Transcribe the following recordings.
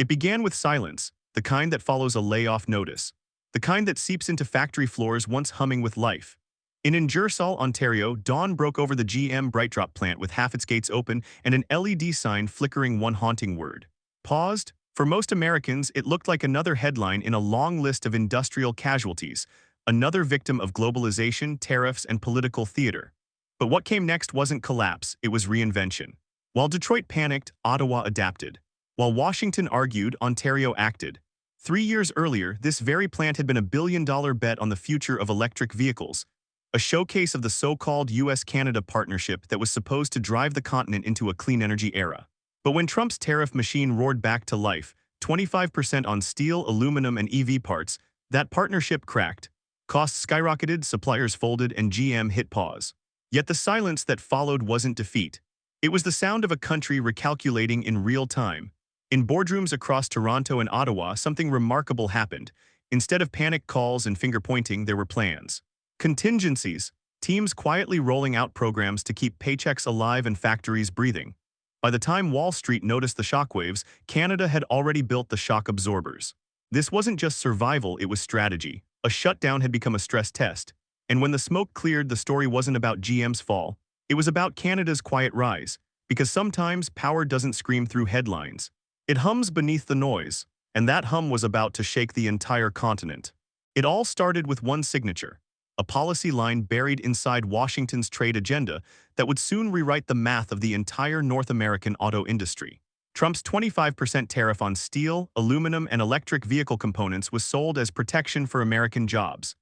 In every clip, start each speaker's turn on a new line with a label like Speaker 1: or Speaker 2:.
Speaker 1: It began with silence, the kind that follows a layoff notice, the kind that seeps into factory floors once humming with life. In Ingersoll, Ontario, dawn broke over the GM Brightdrop plant with half its gates open and an LED sign flickering one haunting word. Paused? For most Americans, it looked like another headline in a long list of industrial casualties, another victim of globalization, tariffs, and political theater. But what came next wasn't collapse, it was reinvention. While Detroit panicked, Ottawa adapted. While Washington argued, Ontario acted. 3 years earlier, this very plant had been a billion-dollar bet on the future of electric vehicles, a showcase of the so-called US-Canada partnership that was supposed to drive the continent into a clean energy era. But when Trump's tariff machine roared back to life, 25% on steel, aluminum, and EV parts, that partnership cracked. Costs skyrocketed, suppliers folded, and GM hit pause. Yet the silence that followed wasn't defeat. It was the sound of a country recalculating in real time. In boardrooms across Toronto and Ottawa, something remarkable happened. Instead of panic calls and finger-pointing, there were plans. Contingencies, teams quietly rolling out programs to keep paychecks alive and factories breathing. By the time Wall Street noticed the shockwaves, Canada had already built the shock absorbers. This wasn't just survival, it was strategy. A shutdown had become a stress test. And when the smoke cleared, the story wasn't about GM's fall. It was about Canada's quiet rise. Because sometimes power doesn't scream through headlines. It hums beneath the noise. And that hum was about to shake the entire continent. It all started with one signature. A policy line buried inside Washington's trade agenda that would soon rewrite the math of the entire North American auto industry. Trump's 25% tariff on steel, aluminum, and electric vehicle components was sold as protection for American jobs.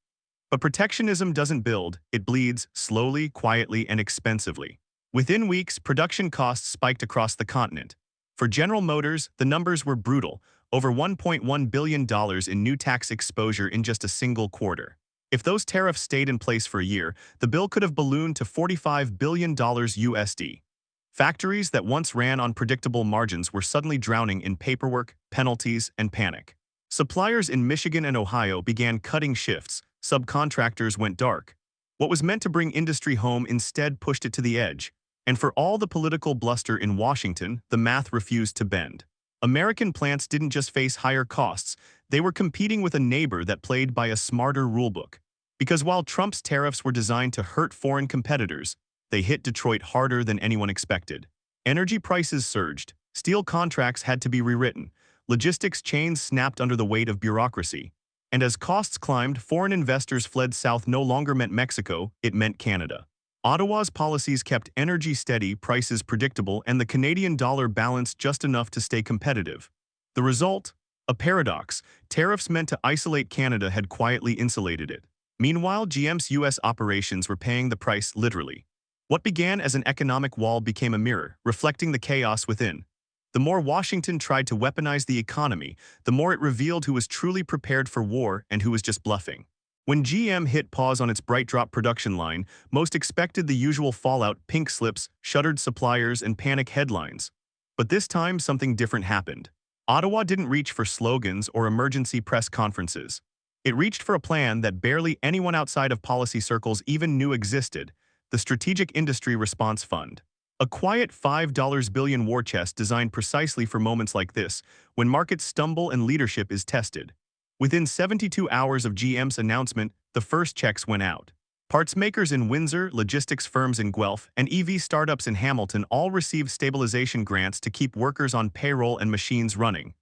Speaker 1: But protectionism doesn't build, it bleeds, slowly, quietly, and expensively. Within weeks, production costs spiked across the continent. For General Motors, the numbers were brutal, over $1.1 billion in new tax exposure in just a single quarter. If those tariffs stayed in place for a year, the bill could have ballooned to $45 billion USD. Factories that once ran on predictable margins were suddenly drowning in paperwork, penalties, and panic. Suppliers in Michigan and Ohio began cutting shifts, subcontractors went dark. What was meant to bring industry home instead pushed it to the edge. And for all the political bluster in Washington, the math refused to bend. American plants didn't just face higher costs, they were competing with a neighbor that played by a smarter rulebook. Because while Trump's tariffs were designed to hurt foreign competitors, they hit Detroit harder than anyone expected. Energy prices surged, steel contracts had to be rewritten, logistics chains snapped under the weight of bureaucracy. And as costs climbed, foreign investors fled south. No longer meant Mexico, it meant Canada. Ottawa's policies kept energy steady, prices predictable, and the Canadian dollar balanced just enough to stay competitive. The result? A paradox. Tariffs meant to isolate Canada had quietly insulated it. Meanwhile, GM's US operations were paying the price literally. What began as an economic wall became a mirror, reflecting the chaos within. The more Washington tried to weaponize the economy, the more it revealed who was truly prepared for war and who was just bluffing. When GM hit pause on its Brightdrop production line, most expected the usual fallout: pink slips, shuttered suppliers, and panic headlines. But this time, something different happened. Ottawa didn't reach for slogans or emergency press conferences. It reached for a plan that barely anyone outside of policy circles even knew existed: the Strategic Industry Response Fund. A quiet $5 billion war chest designed precisely for moments like this, when markets stumble and leadership is tested. Within 72 hours of GM's announcement, the first checks went out. Parts makers in Windsor, logistics firms in Guelph, and EV startups in Hamilton all received stabilization grants to keep workers on payroll and machines running.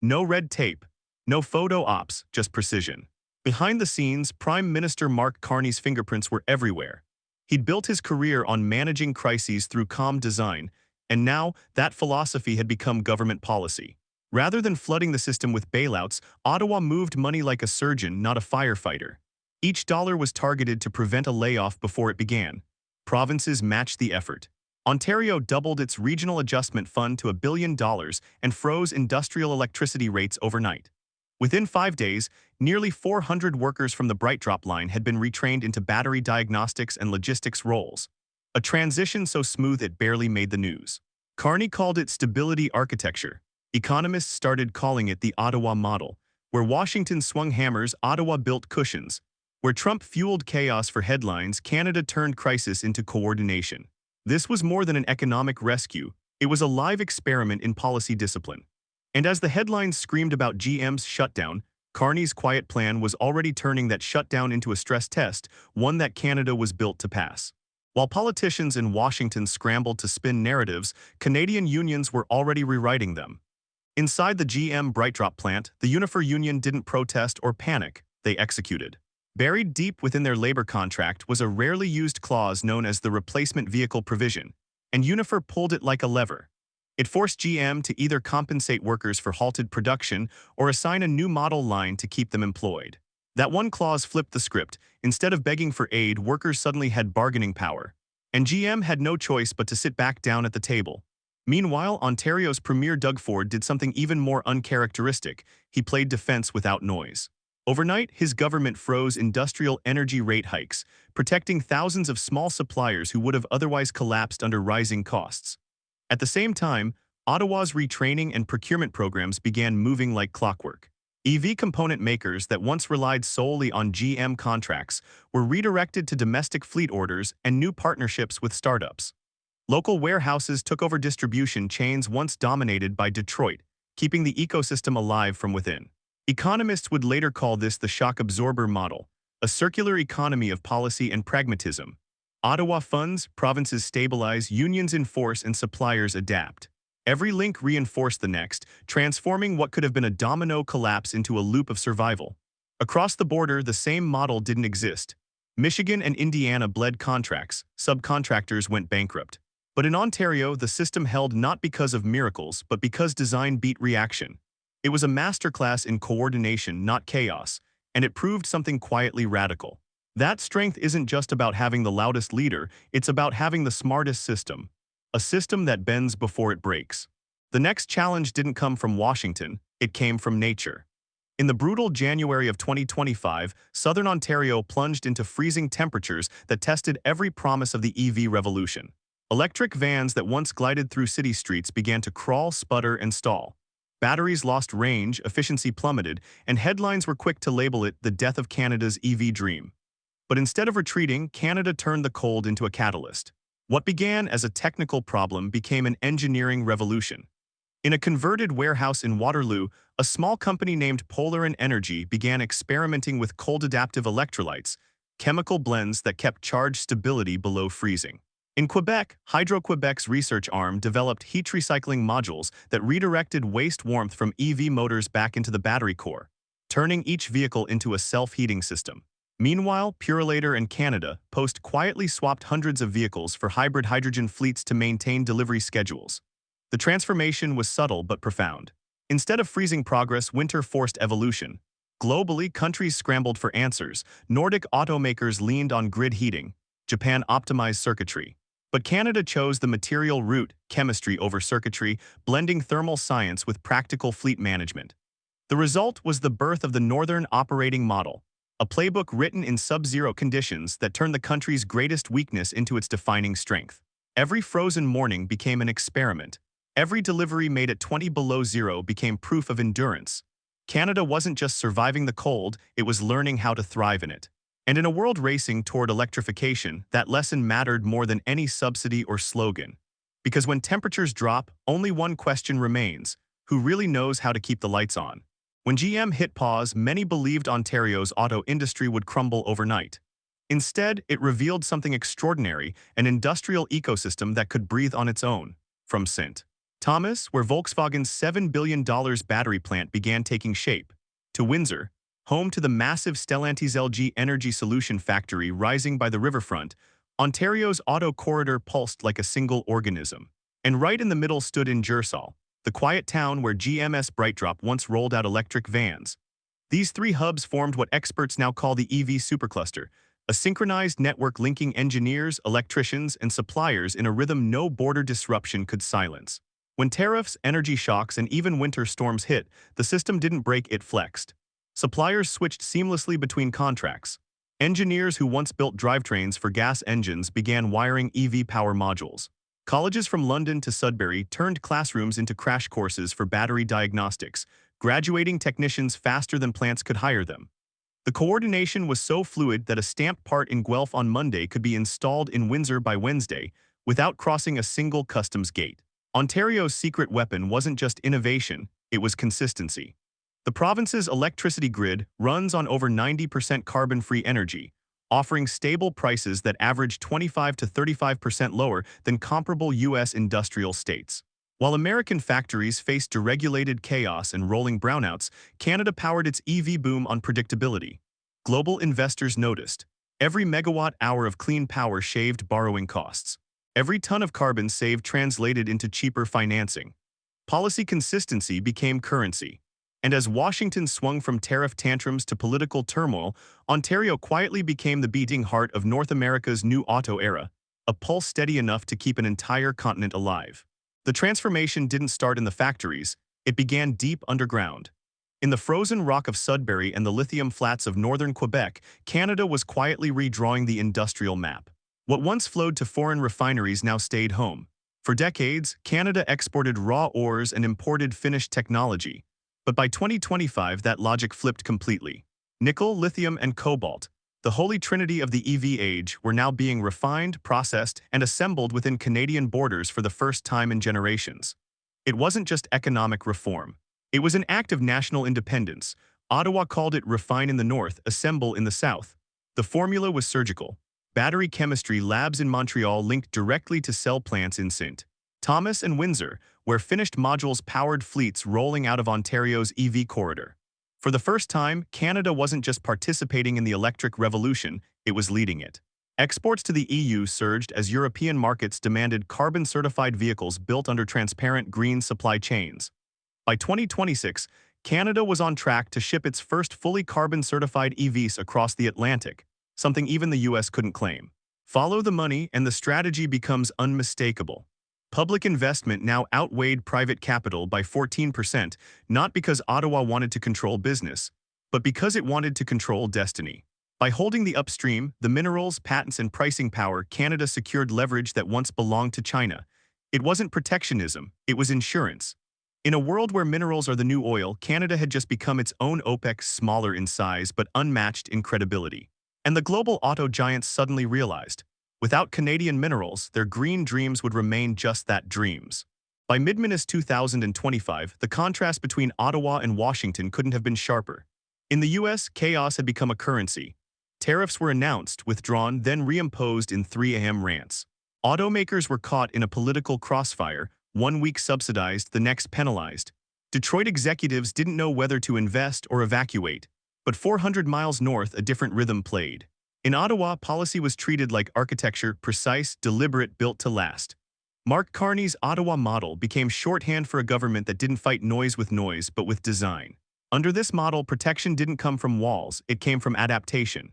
Speaker 1: No red tape, no photo ops, just precision. Behind the scenes, Prime Minister Mark Carney's fingerprints were everywhere. He'd built his career on managing crises through calm design, and now that philosophy had become government policy. Rather than flooding the system with bailouts, Ottawa moved money like a surgeon, not a firefighter. Each dollar was targeted to prevent a layoff before it began. Provinces matched the effort. Ontario doubled its Regional Adjustment Fund to $1 billion and froze industrial electricity rates overnight. Within 5 days, nearly 400 workers from the Brightdrop line had been retrained into battery diagnostics and logistics roles. A transition so smooth it barely made the news. Carney called it stability architecture. Economists started calling it the Ottawa model. Where Washington swung hammers, Ottawa built cushions. Where Trump fueled chaos for headlines, Canada turned crisis into coordination. This was more than an economic rescue. It was a live experiment in policy discipline. And as the headlines screamed about GM's shutdown, Carney's quiet plan was already turning that shutdown into a stress test, one that Canada was built to pass. While politicians in Washington scrambled to spin narratives, Canadian unions were already rewriting them. Inside the GM Brightdrop plant, the Unifor union didn't protest or panic, they executed. Buried deep within their labor contract was a rarely used clause known as the replacement vehicle provision, and Unifor pulled it like a lever. It forced GM to either compensate workers for halted production or assign a new model line to keep them employed. That one clause flipped the script. Instead of begging for aid, workers suddenly had bargaining power. And GM had no choice but to sit back down at the table. Meanwhile, Ontario's Premier Doug Ford did something even more uncharacteristic. He played defense without noise. Overnight, his government froze industrial energy rate hikes, protecting thousands of small suppliers who would have otherwise collapsed under rising costs. At the same time, Ottawa's retraining and procurement programs began moving like clockwork. EV component makers that once relied solely on GM contracts were redirected to domestic fleet orders and new partnerships with startups. Local warehouses took over distribution chains once dominated by Detroit, keeping the ecosystem alive from within. Economists would later call this the shock absorber model, a circular economy of policy and pragmatism. Ottawa funds, provinces stabilize, unions enforce, and suppliers adapt. Every link reinforced the next, transforming what could have been a domino collapse into a loop of survival. Across the border, the same model didn't exist. Michigan and Indiana bled contracts, subcontractors went bankrupt. But in Ontario, the system held not because of miracles, but because design beat reaction. It was a masterclass in coordination, not chaos, and it proved something quietly radical. That strength isn't just about having the loudest leader, it's about having the smartest system. A system that bends before it breaks. The next challenge didn't come from Washington, it came from nature. In the brutal January of 2025, southern Ontario plunged into freezing temperatures that tested every promise of the EV revolution. Electric vans that once glided through city streets began to crawl, sputter, and stall. Batteries lost range, efficiency plummeted, and headlines were quick to label it the death of Canada's EV dream. But instead of retreating, Canada turned the cold into a catalyst. What began as a technical problem became an engineering revolution. In a converted warehouse in Waterloo, a small company named Polar and Energy began experimenting with cold-adaptive electrolytes, chemical blends that kept charge stability below freezing. In Quebec, Hydro-Quebec's research arm developed heat recycling modules that redirected waste warmth from EV motors back into the battery core, turning each vehicle into a self-heating system. Meanwhile, Purolator and Canada Post quietly swapped hundreds of vehicles for hybrid hydrogen fleets to maintain delivery schedules. The transformation was subtle but profound. Instead of freezing progress, winter forced evolution. Globally, countries scrambled for answers. Nordic automakers leaned on grid heating. Japan optimized circuitry. But Canada chose the material route, chemistry over circuitry, blending thermal science with practical fleet management. The result was the birth of the Northern Operating Model, a playbook written in sub-zero conditions that turned the country's greatest weakness into its defining strength. Every frozen morning became an experiment. Every delivery made at 20 below zero became proof of endurance. Canada wasn't just surviving the cold, it was learning how to thrive in it. And in a world racing toward electrification, that lesson mattered more than any subsidy or slogan. Because when temperatures drop, only one question remains: who really knows how to keep the lights on? When GM hit pause, many believed Ontario's auto industry would crumble overnight. Instead, it revealed something extraordinary, an industrial ecosystem that could breathe on its own. From St. Thomas, where Volkswagen's $7 billion battery plant began taking shape, to Windsor, home to the massive Stellantis LG Energy Solution factory rising by the riverfront, Ontario's auto corridor pulsed like a single organism. And right in the middle stood Ingersoll, the quiet town where GM's Brightdrop once rolled out electric vans. These three hubs formed what experts now call the EV Supercluster, a synchronized network linking engineers, electricians, and suppliers in a rhythm no border disruption could silence. When tariffs, energy shocks, and even winter storms hit, the system didn't break, it flexed. Suppliers switched seamlessly between contracts. Engineers who once built drivetrains for gas engines began wiring EV power modules. Colleges from London to Sudbury turned classrooms into crash courses for battery diagnostics, graduating technicians faster than plants could hire them. The coordination was so fluid that a stamped part in Guelph on Monday could be installed in Windsor by Wednesday without crossing a single customs gate. Ontario's secret weapon wasn't just innovation, it was consistency. The province's electricity grid runs on over 90% carbon-free energy, offering stable prices that average 25 to 35% lower than comparable U.S. industrial states. While American factories faced deregulated chaos and rolling brownouts, Canada powered its EV boom on predictability. Global investors noticed. Every megawatt-hour of clean power shaved borrowing costs. Every ton of carbon saved translated into cheaper financing. Policy consistency became currency. And as Washington swung from tariff tantrums to political turmoil, Ontario quietly became the beating heart of North America's new auto era, a pulse steady enough to keep an entire continent alive. The transformation didn't start in the factories, it began deep underground. In the frozen rock of Sudbury and the lithium flats of northern Quebec, Canada was quietly redrawing the industrial map. What once flowed to foreign refineries now stayed home. For decades, Canada exported raw ores and imported finished technology. But by 2025, that logic flipped completely. Nickel, lithium, and cobalt, the holy trinity of the EV age, were now being refined, processed, and assembled within Canadian borders for the first time in generations. It wasn't just economic reform. It was an act of national independence. Ottawa called it refine in the north, assemble in the south. The formula was surgical. Battery chemistry labs in Montreal linked directly to cell plants in St. Thomas and Windsor, where finished modules powered fleets rolling out of Ontario's EV corridor. For the first time, Canada wasn't just participating in the electric revolution, it was leading it. Exports to the EU surged as European markets demanded carbon-certified vehicles built under transparent green supply chains. By 2026, Canada was on track to ship its first fully carbon-certified EVs across the Atlantic, something even the US couldn't claim. Follow the money and the strategy becomes unmistakable. Public investment now outweighed private capital by 14%, not because Ottawa wanted to control business, but because it wanted to control destiny. By holding the upstream, the minerals, patents, and pricing power, Canada secured leverage that once belonged to China. It wasn't protectionism, it was insurance. In a world where minerals are the new oil, Canada had just become its own OPEC, smaller in size but unmatched in credibility. And the global auto giants suddenly realized, without Canadian minerals, their green dreams would remain just that, dreams. By mid-Minus 2025, the contrast between Ottawa and Washington couldn't have been sharper. In the US, chaos had become a currency. Tariffs were announced, withdrawn, then reimposed in 3 a.m. rants. Automakers were caught in a political crossfire, 1 week subsidized, the next penalized. Detroit executives didn't know whether to invest or evacuate, but 400 miles north, a different rhythm played. In Ottawa, policy was treated like architecture, precise, deliberate, built to last. Mark Carney's Ottawa model became shorthand for a government that didn't fight noise with noise, but with design. Under this model, protection didn't come from walls, it came from adaptation.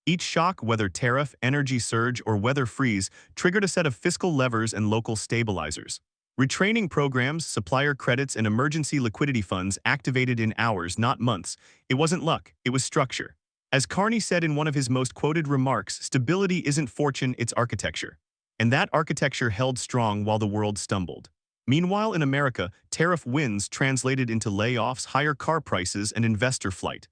Speaker 1: Each shock, whether tariff, energy surge, or weather freeze, triggered a set of fiscal levers and local stabilizers. Retraining programs, supplier credits, and emergency liquidity funds activated in hours, not months. It wasn't luck, it was structure. As Carney said in one of his most quoted remarks, stability isn't fortune, it's architecture. And that architecture held strong while the world stumbled. Meanwhile, in America, tariff wins translated into layoffs, higher car prices, and investor flight.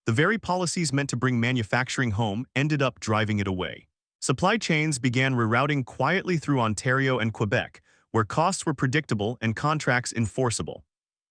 Speaker 1: The very policies meant to bring manufacturing home ended up driving it away. Supply chains began rerouting quietly through Ontario and Quebec, where costs were predictable and contracts enforceable.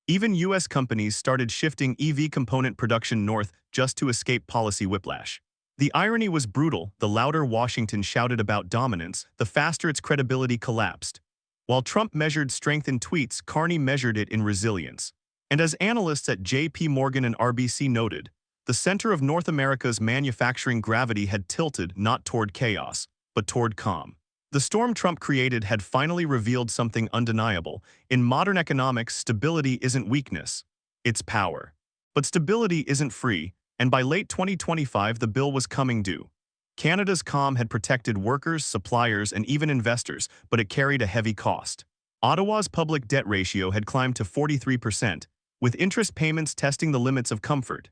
Speaker 1: Even U.S. companies started shifting EV component production north just to escape policy whiplash. The irony was brutal. The louder Washington shouted about dominance, the faster its credibility collapsed. While Trump measured strength in tweets, Carney measured it in resilience. And as analysts at J.P. Morgan and RBC noted, the center of North America's manufacturing gravity had tilted not toward chaos, but toward calm. The storm Trump created had finally revealed something undeniable. In modern economics, stability isn't weakness, it's power. But stability isn't free, and by late 2025 the bill was coming due. Canada's calm had protected workers, suppliers, and even investors, but it carried a heavy cost. Ottawa's public debt ratio had climbed to 43%, with interest payments testing the limits of comfort.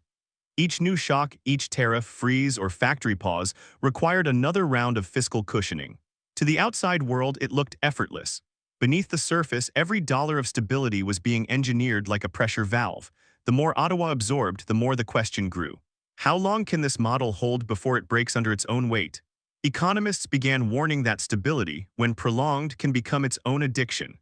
Speaker 1: Each new shock, each tariff, freeze, or factory pause required another round of fiscal cushioning. To the outside world, it looked effortless. Beneath the surface, every dollar of stability was being engineered like a pressure valve. The more Ottawa absorbed, the more the question grew. How long can this model hold before it breaks under its own weight? Economists began warning that stability, when prolonged, can become its own addiction.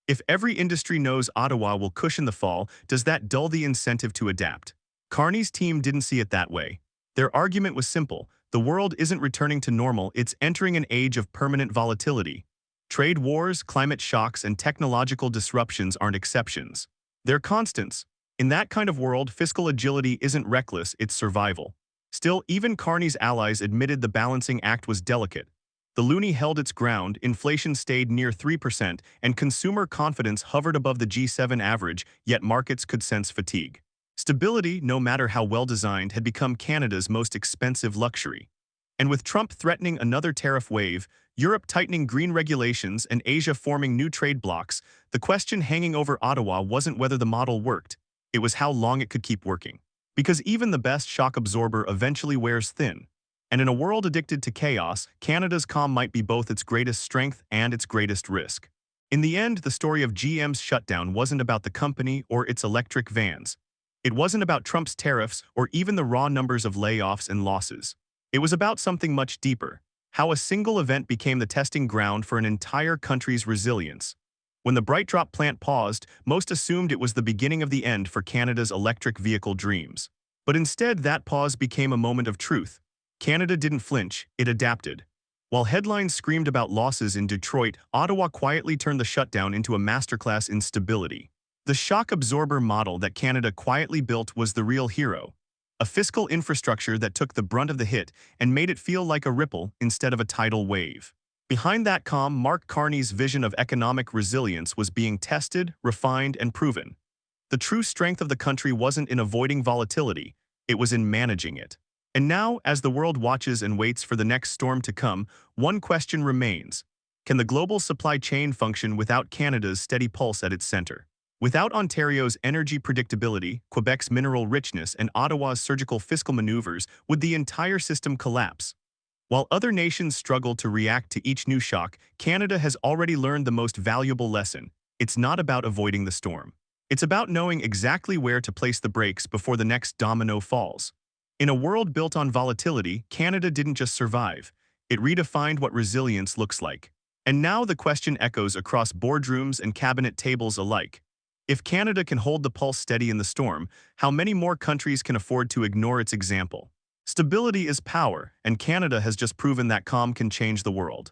Speaker 1: If every industry knows Ottawa will cushion the fall, does that dull the incentive to adapt? Carney's team didn't see it that way. Their argument was simple. The world isn't returning to normal, it's entering an age of permanent volatility. Trade wars, climate shocks, and technological disruptions aren't exceptions. They're constants. In that kind of world, fiscal agility isn't reckless, it's survival. Still, even Carney's allies admitted the balancing act was delicate. The loonie held its ground, inflation stayed near 3%, and consumer confidence hovered above the G7 average, yet markets could sense fatigue. Stability, no matter how well designed, had become Canada's most expensive luxury. And with Trump threatening another tariff wave, Europe tightening green regulations, and Asia forming new trade blocs, the question hanging over Ottawa wasn't whether the model worked, it was how long it could keep working. Because even the best shock absorber eventually wears thin. And in a world addicted to chaos, Canada's calm might be both its greatest strength and its greatest risk. In the end, the story of GM's shutdown wasn't about the company or its electric vans. It wasn't about Trump's tariffs or even the raw numbers of layoffs and losses. It was about something much deeper, how a single event became the testing ground for an entire country's resilience. When the BrightDrop plant paused, most assumed it was the beginning of the end for Canada's electric vehicle dreams. But instead, that pause became a moment of truth. Canada didn't flinch, it adapted. While headlines screamed about losses in Detroit, Ottawa quietly turned the shutdown into a masterclass in stability. The shock absorber model that Canada quietly built was the real hero. A fiscal infrastructure that took the brunt of the hit and made it feel like a ripple instead of a tidal wave. Behind that calm, Mark Carney's vision of economic resilience was being tested, refined, and proven. The true strength of the country wasn't in avoiding volatility, it was in managing it. And now, as the world watches and waits for the next storm to come, one question remains. Can the global supply chain function without Canada's steady pulse at its center? Without Ontario's energy predictability, Quebec's mineral richness, and Ottawa's surgical fiscal maneuvers, would the entire system collapse? While other nations struggle to react to each new shock, Canada has already learned the most valuable lesson. It's not about avoiding the storm. It's about knowing exactly where to place the brakes before the next domino falls. In a world built on volatility, Canada didn't just survive. It redefined what resilience looks like. And now the question echoes across boardrooms and cabinet tables alike. If Canada can hold the pulse steady in the storm, how many more countries can afford to ignore its example? Stability is power, and Canada has just proven that calm can change the world.